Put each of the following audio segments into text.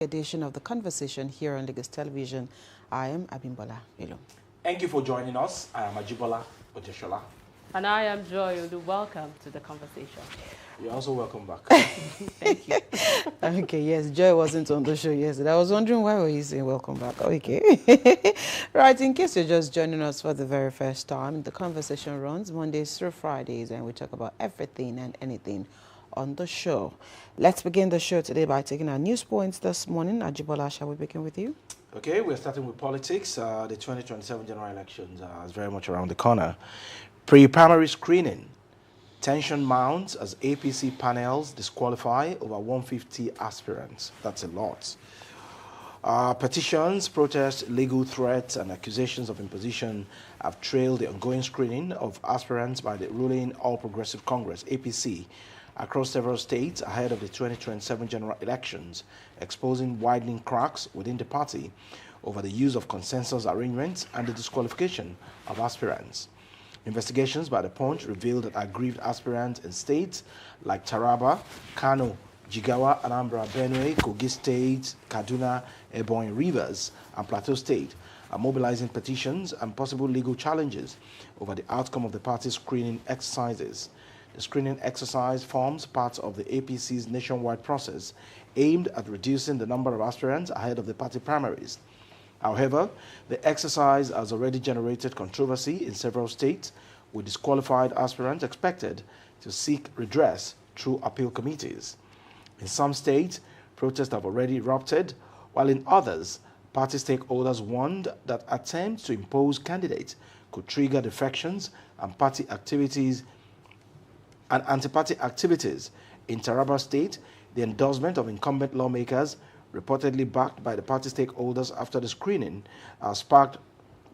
Edition of The Conversation here on Lagos Television. I am Abimbola Melo. Thank you for joining us. I am Ajibola Ojeshola. And I am Joy Odu. Welcome to The Conversation. You're also welcome back. Thank you. Okay, yes, Joy wasn't on the show yesterday. I was wondering why were you saying welcome back. Okay. Right, in case you're just joining us for the very first time, The Conversation runs Mondays through Fridays, and we talk about everything and anything on the show. Let's begin the show today by taking our news points this morning. Ajibola, shall we begin with you? Okay, we're starting with politics. The 2027 general elections is very much around the corner. Pre-primary screening. Tension mounts as APC panels disqualify over 150 aspirants. That's a lot. Petitions, protests, legal threats, and accusations of imposition have trailed the ongoing screening of aspirants by the ruling All Progressive Congress, APC, across several states ahead of the 2027 general elections, exposing widening cracks within the party over the use of consensus arrangements and the disqualification of aspirants. Investigations by the Punch revealed that aggrieved aspirants in states like Taraba, Kano, Jigawa, Anambra, Benue, Kogi State, Kaduna, Ebonyi, Rivers, and Plateau State are mobilizing petitions and possible legal challenges over the outcome of the party's screening exercises. The screening exercise forms part of the APC's nationwide process aimed at reducing the number of aspirants ahead of the party primaries. However, the exercise has already generated controversy in several states, with disqualified aspirants expected to seek redress through appeal committees. In some states, protests have already erupted, while in others, party stakeholders warned that attempts to impose candidates could trigger defections and party activities and anti-party activities. In Taraba State, the endorsement of incumbent lawmakers, reportedly backed by the party stakeholders after the screening, sparked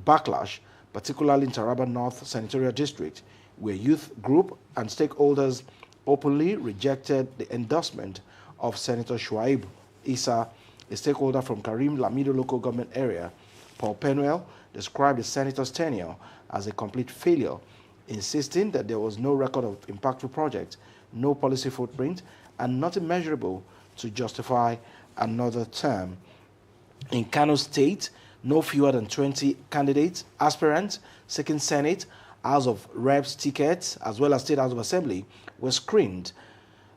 backlash, particularly in Taraba North Senatorial District, where youth group and stakeholders openly rejected the endorsement of Senator Shuaib Issa, a stakeholder from Karim Lamido local government area. Paul Penwell described the senator's tenure as a complete failure, insisting that there was no record of impactful project, no policy footprint, and nothing measurable to justify another term. In Kano State, no fewer than 20 candidates, aspirants seeking Senate, House of Reps tickets, as well as State House of Assembly, were screened.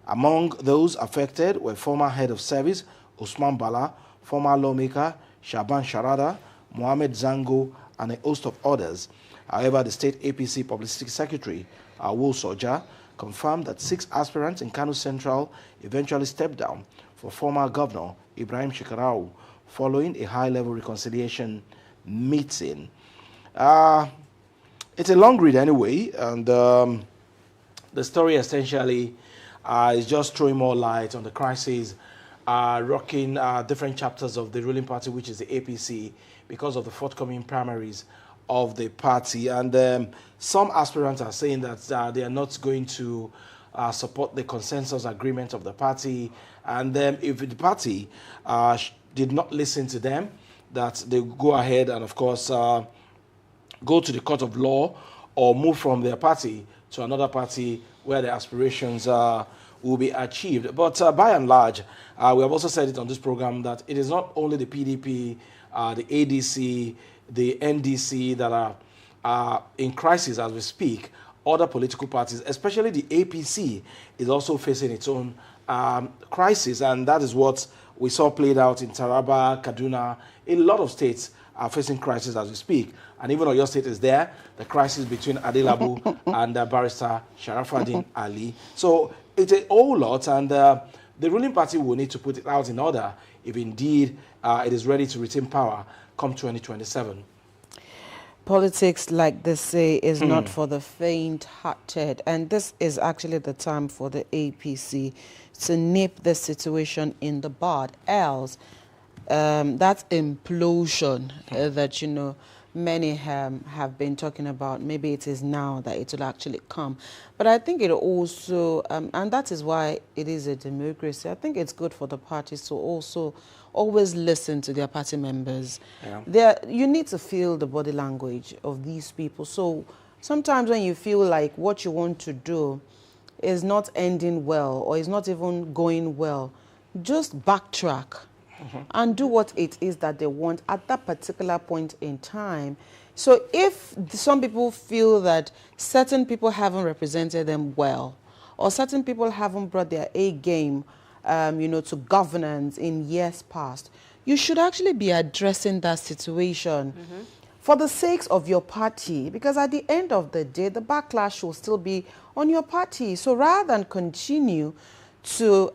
Among those affected were former head of service, Usman Bala, former lawmaker, Shaban Sharada, Mohamed Zango, and a host of others. However, the state APC publicity secretary, Awul Soja, confirmed that 6 aspirants in Kano Central eventually stepped down for former governor Ibrahim Shekarau following a high-level reconciliation meeting. It's a long read anyway, and the story essentially is just throwing more light on the crisis rocking different chapters of the ruling party, which is the APC, because of the forthcoming primaries of the party. And some aspirants are saying that they are not going to support the consensus agreement of the party. And if the party did not listen to them, that they go ahead and, of course, go to the court of law or move from their party to another party where their aspirations will be achieved. But by and large, we have also said it on this program that it is not only the PDP, the ADC, the NDC that are in crisis as we speak. Other political parties, especially the APC, is also facing its own crisis, and that is what we saw played out in Taraba, Kaduna. A lot of states are facing crisis as we speak, and even Oyo State is there, the crisis between Adelabu and Barrister Sharafaddin Ali. So it's a whole lot, and the ruling party will need to put it out in order if indeed it is ready to retain power come 2027. Politics, like they say, is not for the faint-hearted, and this is actually the time for the APC to nip the situation in the bud. Else, that implosion that, you know, many have been talking about, maybe it is now that it will actually come. But I think it also, and that is why it is a democracy, I think it's good for the parties to also always listen to their party members. Yeah. You need to feel the body language of these people. So sometimes when you feel like what you want to do is not ending well or is not even going well, just backtrack and do what it is that they want at that particular point in time. So if some people feel that certain people haven't represented them well, or certain people haven't brought their A game, to governance in years past, you should actually be addressing that situation for the sakes of your party, because at the end of the day, the backlash will still be on your party. So rather than continue to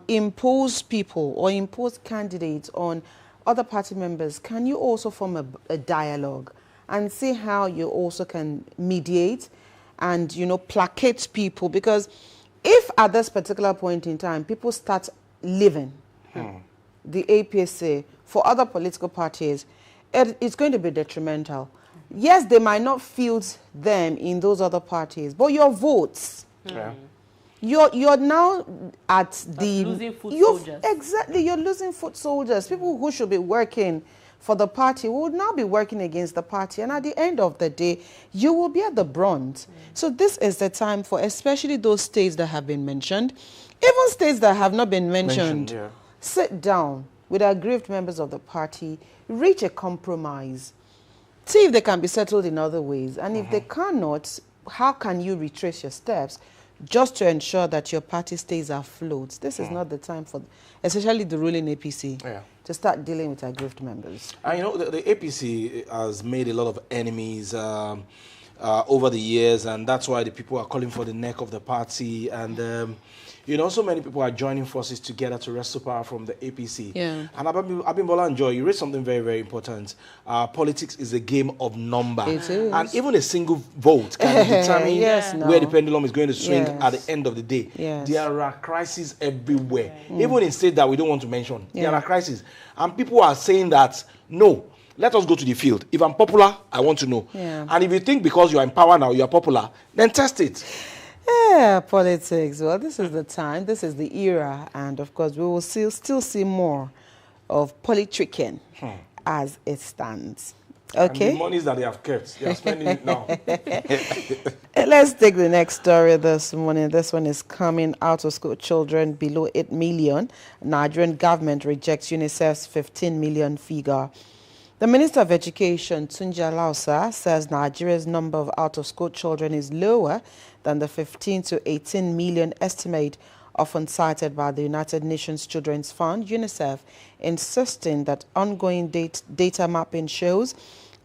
impose people or impose candidates on other party members, can you also form a dialogue and see how you also can mediate and, placate people? Because if at this particular point in time, people start leaving the APC for other political parties, it's going to be detrimental. Yes, they might not field them in those other parties, but your votes, you're now at the losing foot soldiers. Exactly, you're losing foot soldiers. People who should be working for the party will now be working against the party, and at the end of the day, you will be at the brunt. So this is the time for especially those states that have been mentioned, even states that have not been mentioned. Sit down with aggrieved members of the party, reach a compromise, see if they can be settled in other ways, and if they cannot, how can you retrace your steps just to ensure that your party stays afloat? This is not the time for, especially the ruling APC, to start dealing with aggrieved members. And the APC has made a lot of enemies over the years, and that's why the people are calling for the neck of the party. And so many people are joining forces together to wrestle power from the APC. And Abimbola and Joy, you raised something very, very important. Politics is a game of number. It is. And even a single vote can determine where the pendulum is going to swing at the end of the day. There are crises everywhere. Even in states that we don't want to mention, there are crises. And people are saying that, no, let us go to the field. If I'm popular, I want to know. And if you think because you're in power now, you're popular, then test it. Politics. Well, this is the time, this is the era, and of course we will still see more of politicking as it stands. Okay. And the monies that they have kept, they are spending it now. Let's take the next story this morning. This one is coming out of school children below 8 million. Nigerian government rejects UNICEF's 15 million figure. The Minister of Education, Tunji Alausa, says Nigeria's number of out-of-school children is lower than the 15 to 18 million estimate often cited by the United Nations Children's Fund, UNICEF, insisting that ongoing data mapping shows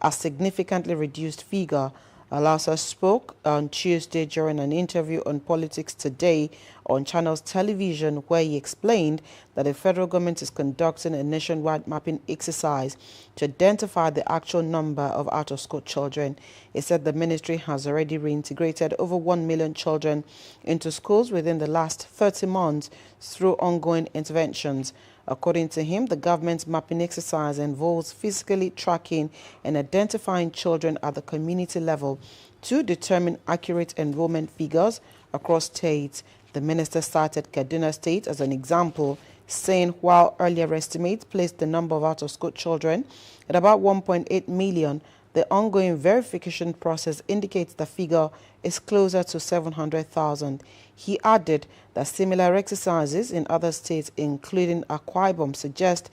a significantly reduced figure. Alausa spoke on Tuesday during an interview on Politics Today on Channels Television, where he explained that the federal government is conducting a nationwide mapping exercise to identify the actual number of out-of-school children. He said the ministry has already reintegrated over 1 million children into schools within the last 30 months through ongoing interventions. According to him, the government's mapping exercise involves physically tracking and identifying children at the community level to determine accurate enrollment figures across states. The minister cited Kaduna State as an example, saying while earlier estimates placed the number of out-of-school children at about 1.8 million, the ongoing verification process indicates the figure is closer to 700,000. He added that similar exercises in other states, including Akwa Ibom, suggest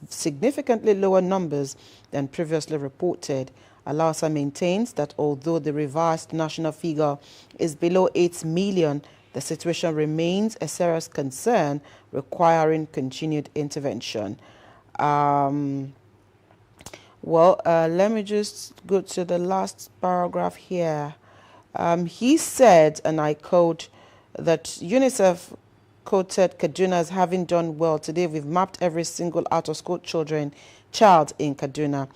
significantly lower numbers than previously reported. Alausa maintains that although the revised national figure is below 8 million, the situation remains a serious concern requiring continued intervention. Let me just go to the last paragraph here. He said, and I quote, that UNICEF quoted Kaduna as having done well. Today we've mapped every single out-of-school child in Kaduna.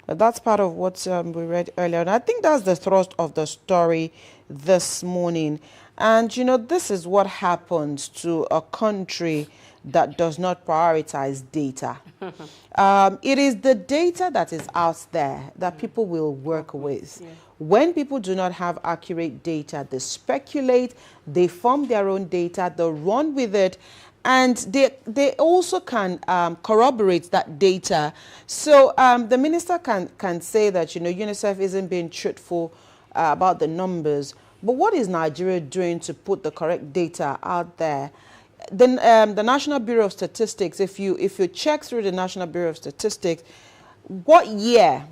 But that's part of what we read earlier. And I think that's the thrust of the story this morning. And, this is what happens to a country that does not prioritize data. It is the data that is out there that people will work with. When people do not have accurate data, they speculate, they form their own data, they run with it, and they also can corroborate that data. So the minister can say that, UNICEF isn't being truthful about the numbers. But what is Nigeria doing to put the correct data out there? the National Bureau of Statistics, if you check through the National Bureau of Statistics, what year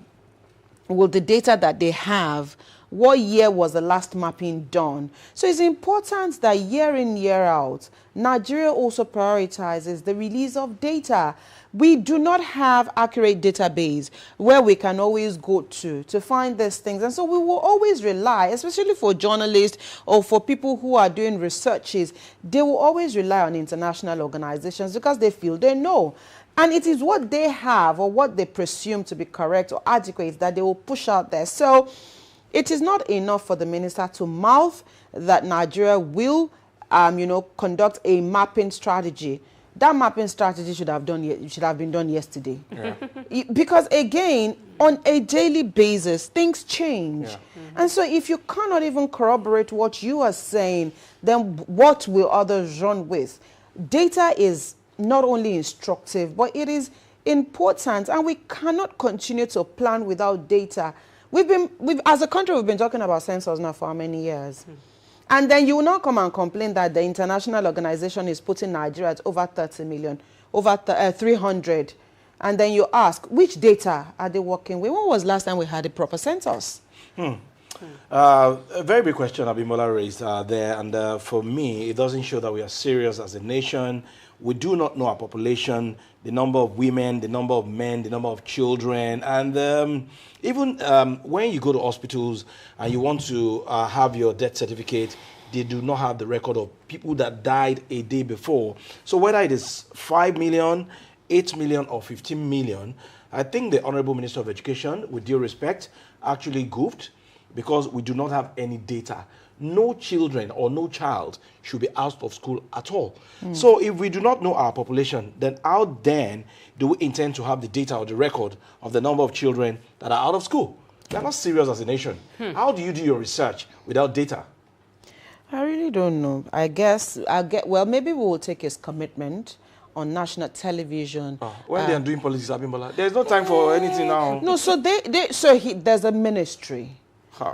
will the data that they have, what year was the last mapping done? So it's important that year in, year out, Nigeria also prioritizes the release of data. We do not have accurate database where we can always go to find these things. And so we will always rely, especially for journalists or for people who are doing researches, they will always rely on international organizations because they feel they know. And it is what they have or what they presume to be correct or adequate that they will push out there. So it is not enough for the minister to mouth that Nigeria will, conduct a mapping strategy. That mapping strategy should have been done yesterday. Yeah. Because again, on a daily basis, things change. Yeah. And so if you cannot even corroborate what you are saying, then what will others run with? Data is not only instructive, but it is important, and we cannot continue to plan without data. As a country, we've been talking about census now for how many years? And then you will not come and complain that the international organization is putting Nigeria at over 30 million, over 300. And then you ask, which data are they working with? When was the last time we had a proper census? A very big question Abimbola raised there. And for me, it doesn't show that we are serious as a nation. We do not know our population, the number of women, the number of men, the number of children. And even when you go to hospitals and you want to have your death certificate, they do not have the record of people that died a day before. So whether it is 5 million, 8 million, or 15 million, I think the Honorable Minister of Education, with due respect, actually goofed because we do not have any data. No children or no child should be out of school at all. So if we do not know our population, then how then do we intend to have the data or the record of the number of children that are out of school? We are not serious as a nation. How do you do your research without data? I really don't know. I guess well, maybe we will take his commitment on national television. When they are doing politics, Abimbola, there's no time for anything now. No, so there's a ministry.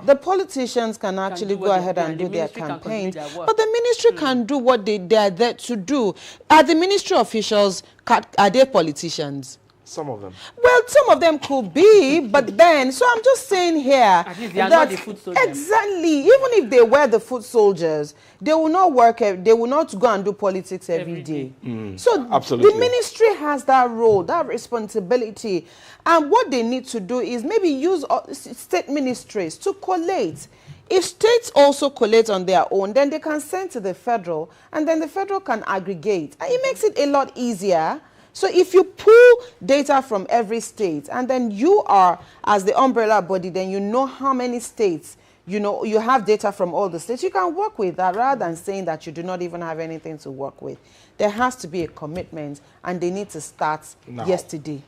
The politicians can actually go ahead and do their campaigns, but the ministry can do what they are there to do. Are the ministry officials, are they politicians? Some of them. Well, some of them could be, but then, so I'm just saying here. At least they are not the foot soldiers. Exactly. Even if they were the foot soldiers, they will not work, they will not go and do politics every day. So absolutely. The ministry has that role, that responsibility. And what they need to do is maybe use state ministries to collate. If states also collate on their own, then they can send to the federal, and then the federal can aggregate. And it makes it a lot easier. So if you pull data from every state, and then you are, as the umbrella body, then you know how many states, you have data from all the states, you can work with that rather than saying that you do not even have anything to work with. There has to be a commitment, and they need to start yesterday.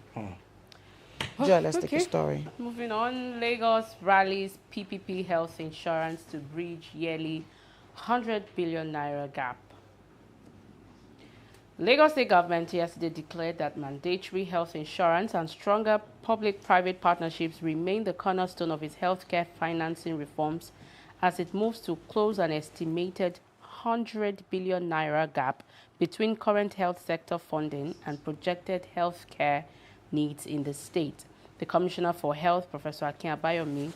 Joy, let's take a story. Moving on, Lagos rallies PPP health insurance to bridge yearly 100 billion naira gap. Lagos State government yesterday declared that mandatory health insurance and stronger public-private partnerships remain the cornerstone of its healthcare financing reforms as it moves to close an estimated 100 billion naira gap between current health sector funding and projected healthcare needs in the state. The Commissioner for Health, Professor Akin Abayomi,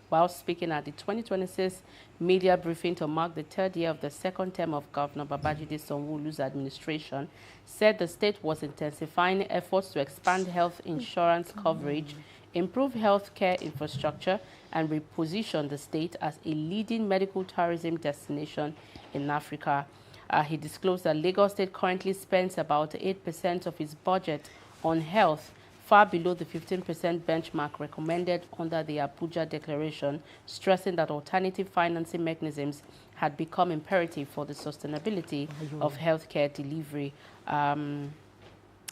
while speaking at the 2026 media briefing to mark the third year of the second term of Governor Babajide Sanwo-Olu's administration, said the state was intensifying efforts to expand health insurance coverage, improve healthcare infrastructure, and reposition the state as a leading medical tourism destination in Africa. He disclosed that Lagos State currently spends about 8% of its budget on health, far below the 15% benchmark recommended under the Abuja Declaration, stressing that alternative financing mechanisms had become imperative for the sustainability of healthcare delivery.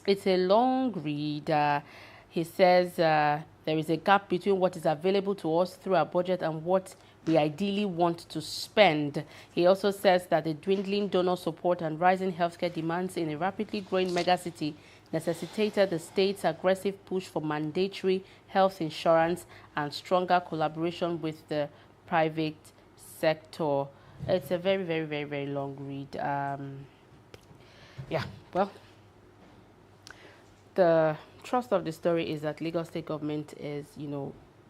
It's a long read. He says there is a gap between what is available to us through our budget and what we ideally want to spend. He also says that the dwindling donor support and rising healthcare demands in a rapidly growing megacity necessitated the state's aggressive push for mandatory health insurance and stronger collaboration with the private sector. It's a very, very, very, very long read. Yeah, well, the thrust of the story is that Lagos state government is,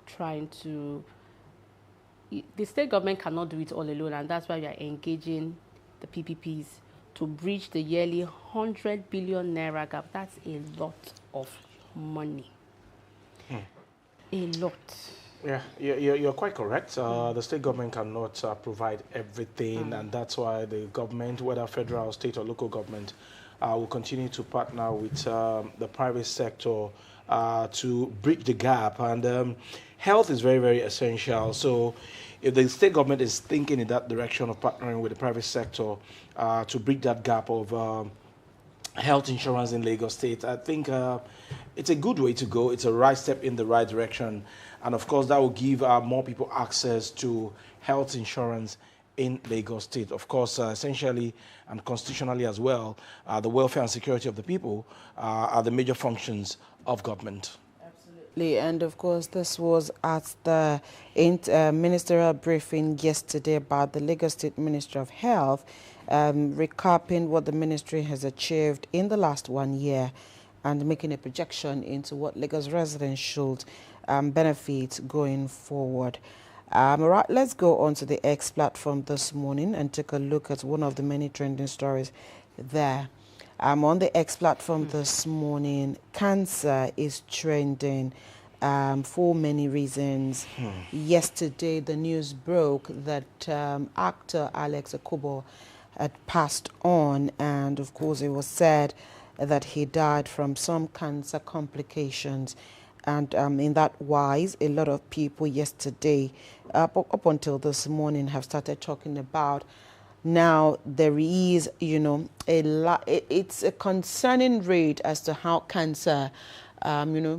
trying to, the state government cannot do it all alone, and that's why we are engaging the PPPs to bridge the yearly 100 billion naira gap. That's a lot of money. A lot. Yeah, you're quite correct. The state government cannot provide everything, and that's why the government, whether federal, state, or local government, will continue to partner with the private sector to bridge the gap. And health is very, very essential. So if the state government is thinking in that direction of partnering with the private sector to bridge that gap of health insurance in Lagos State, I think it's a good way to go. It's a right step in the right direction. And of course, that will give more people access to health insurance in Lagos State. Of course, essentially and constitutionally as well, the welfare and security of the people are the major functions of government. Absolutely. And of course, this was at the ministerial briefing yesterday about the Lagos State Ministry of Health, recapping what the ministry has achieved in the last 1 year and making a projection into what Lagos residents should benefit going forward. Right, let's go on to the X platform this morning and take a look at one of the many trending stories there. On the X platform this morning, cancer is trending for many reasons. Yesterday, the news broke that actor Alex Akubo had passed on, and of course, it was said that he died from some cancer complications. And in that wise, a lot of people yesterday, up until this morning, have started talking about now there is, it's a concerning rate as to how cancer,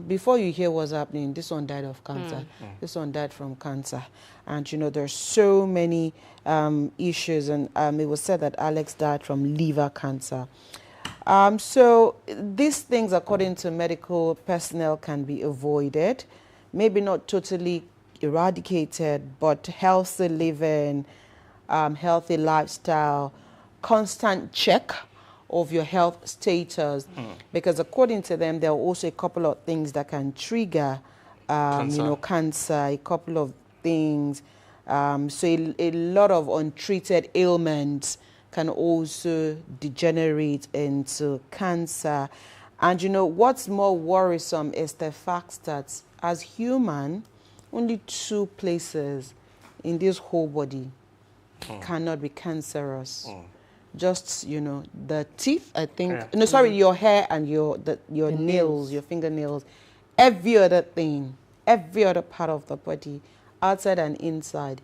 before you hear what's happening, this one died of cancer, this one died from cancer. And, there's so many issues. And it was said that Alex died from liver cancer. So these things, according to medical personnel, can be avoided, maybe not totally eradicated, but healthy living, healthy lifestyle, constant check of your health status, because according to them, there are also a couple of things that can trigger, cancer, a couple of things. So a lot of untreated ailments can also degenerate into cancer. And what's more worrisome is the fact that as human, only 2 places in this whole body cannot be cancerous. Just, the teeth, I think. No, sorry, your hair and your nails, your fingernails. Every other thing, every other part of the body, outside and inside,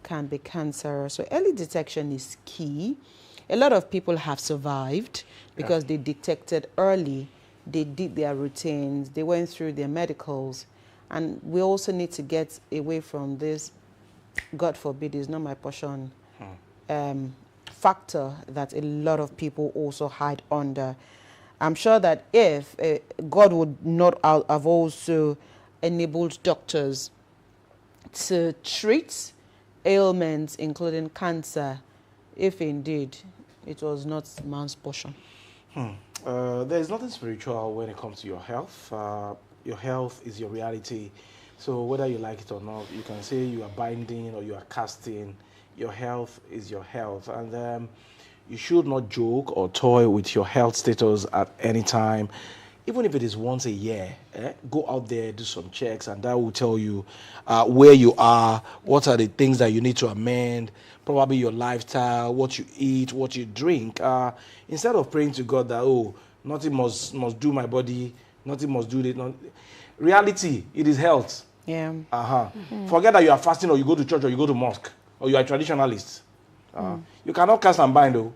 can be cancerous. So early detection is key. A lot of people have survived because they detected early, they did their routines, they went through their medicals. And we also need to get away from this, God forbid, is not my portion, factor that a lot of people also hide under. I'm sure that if God would not have also enabled doctors to treat ailments, including cancer, if indeed it was not man's portion. There is nothing spiritual when it comes to your health. Your health is your reality. So whether you like it or not, you can say you are binding or you are casting. Your health is your health. And you should not joke or toy with your health status at any time. Even if it is once a year, go out there, do some checks, and that will tell you where you are, what are the things that you need to amend, probably your lifestyle, what you eat, what you drink. Instead of praying to God that, oh, nothing must do my body, nothing must do it. Reality, it is health. Yeah. Forget that you are fasting or you go to church or you go to mosque or you are a traditionalist. You cannot cast and bind, though.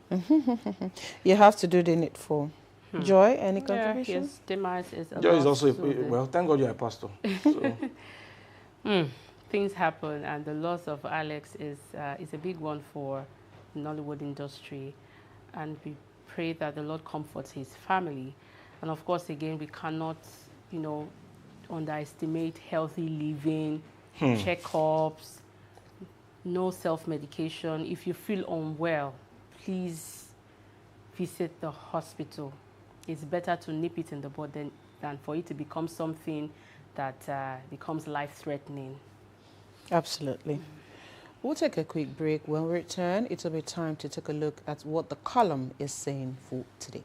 You have to do the needful. Joy, any contribution? His demise is a Joy is loss also, to well, thank God you're a pastor. So. Things happen, and the loss of Alex is a big one for the Nollywood industry. And we pray that the Lord comforts his family. And of course, again, we cannot, underestimate healthy living, checkups, no self-medication. If you feel unwell, please visit the hospital. It's better to nip it in the bud than for it to become something that becomes life-threatening. Absolutely. We'll take a quick break. When we return, it'll be time to take a look at what the column is saying for today.